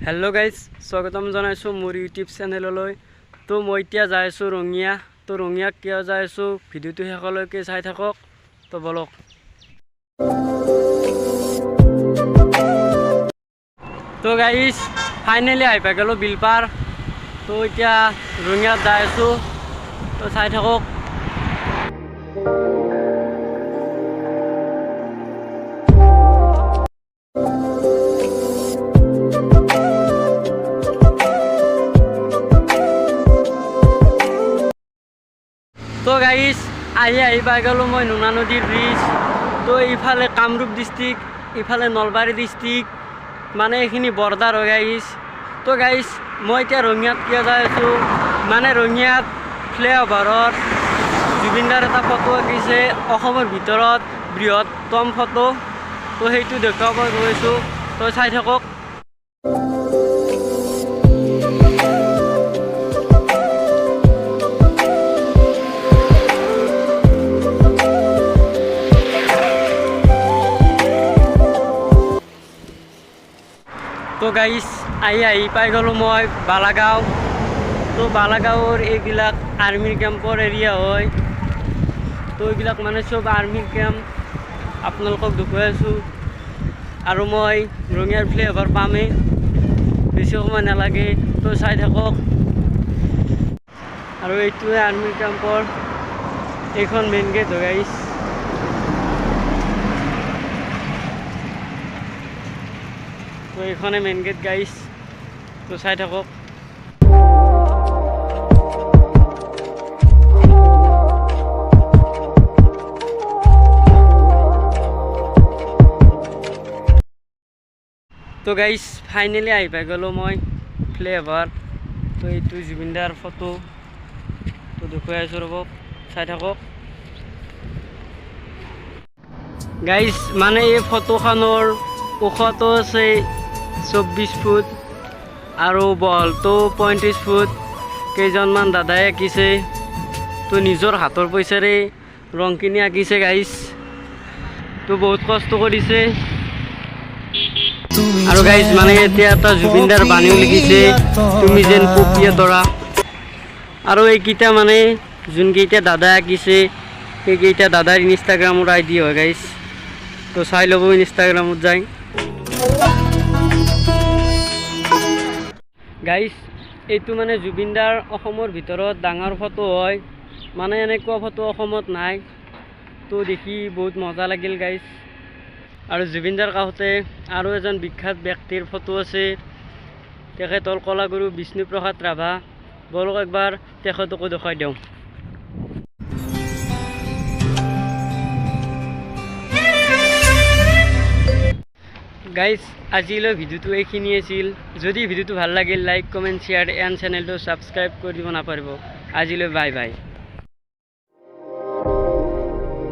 Hello guys स्वागतम जनाइছো मोर YouTube चेनेलলৈ। तो मैं इतना जाइছো रंगिया। तो रंगिया क्या जाइছো भिडिओটো शेषলৈকে চাই থাকক। तो বলক। तो गाइज फाइनली আহি পাই গলো বিলপাৰ। तो এতিয়া ৰঙিয়াত যাইছো। তো চাই থাকক। तो गाइज आহি পাই গলো मैं নুনা नदीर ब्रिज। तो इफाले कामरूप डिस्ट्रिक्ट इफाले नलबारी डिस्ट्रिक्ट माने एखिनि बर्डार हो गाइज। तो गाइज मैं इतना रंगियात किया जाइছো माने रंगियात फ्लाईओभारत जुबिनदार এটা ফটো আঁকিছে অসমৰ ভিতৰত বৃহত্তম ফটো। তো সেইটো দেখাব গৈছো। তো চাই থাকক। तो गाइज आহি পাই গলো मैं बालागाँव। तो बालागाँवर এইবিলাক आर्मी कैम्पर एरिया হয়। तो এইবিলাক মানে सब आर्मी कैम्प আপোনালোকক দেখুৱাই আছো। আৰু মই ৰঙিয়াৰ ফ্লাইঅভাৰ পামেই বেছি সময় নালাগে। তো চাই থাকক। আৰু এইটোৱে आर्मी कैम्पर এইখন মেইন গেট হয় গাইজ। तो এইখনে মেইন গেট গাইজ। তো চাই থাকক। तो गाइज फाइनली আহি পাই গলো मैं फ्लाईओभार। तो এইটো জুবিনদাৰ ফটো। তো দেখুৱাই আছো ৰ'ব চাই থাকক। গাইজ মানে এই ফটোখনৰ ওখটো আছে 24 ফুট আৰু বহলটো 35 ফুট। কেইজনমান দাদাই আঁকিছে। তো নিজৰ হাতৰ পইচাৰে ৰংখিনি আঁকিছে গাইজ। তো বহুত কষ্ট কৰিছে। আৰু গাইজ মানে এতিয়া এটা জুবিনদাৰ বাণীও লিখিছে তুমি যেন পপিয়া তৰা। আৰু এইকেইটা মানে যোনকেইটা দাদা আঁকিছে সেইকেইটা দাদাৰ ইনষ্টাগ্ৰামৰ আইডি হয় গাইজ। তো চাই ল'ব ইনষ্টাগ্ৰামত যাই। গাইজ এইটো মানে জুবিনদাৰ অসমৰ ভিতৰত ডাঙৰ ফটো হয়। মানে এনেকুৱা ফটো অসমত নাই। তো দেখি বহুত মজা লাগিল গাইজ। আৰু জুবিনদাৰ কাষতে আৰু এজন বিখ্যাত ব্যক্তিৰ ফটো আছে। তেখেতৰ কলাগুৰু বিষ্ণুপ্ৰসাদ ৰাভা। বলক একবাৰ তেখেতকো দেখাই দিওঁ। গাইজ আজিলৈ ভিডিঅ'টো এইখিনি আছিল। যদি ভিডিঅ'টো ভাল লাগিল লাইক কমেণ্ট শ্বেয়াৰ এণ্ড চেনেলটো ছাবস্ক্ৰাইব কৰি দিব নাপাহৰিব। আজিলৈ বাই বাই।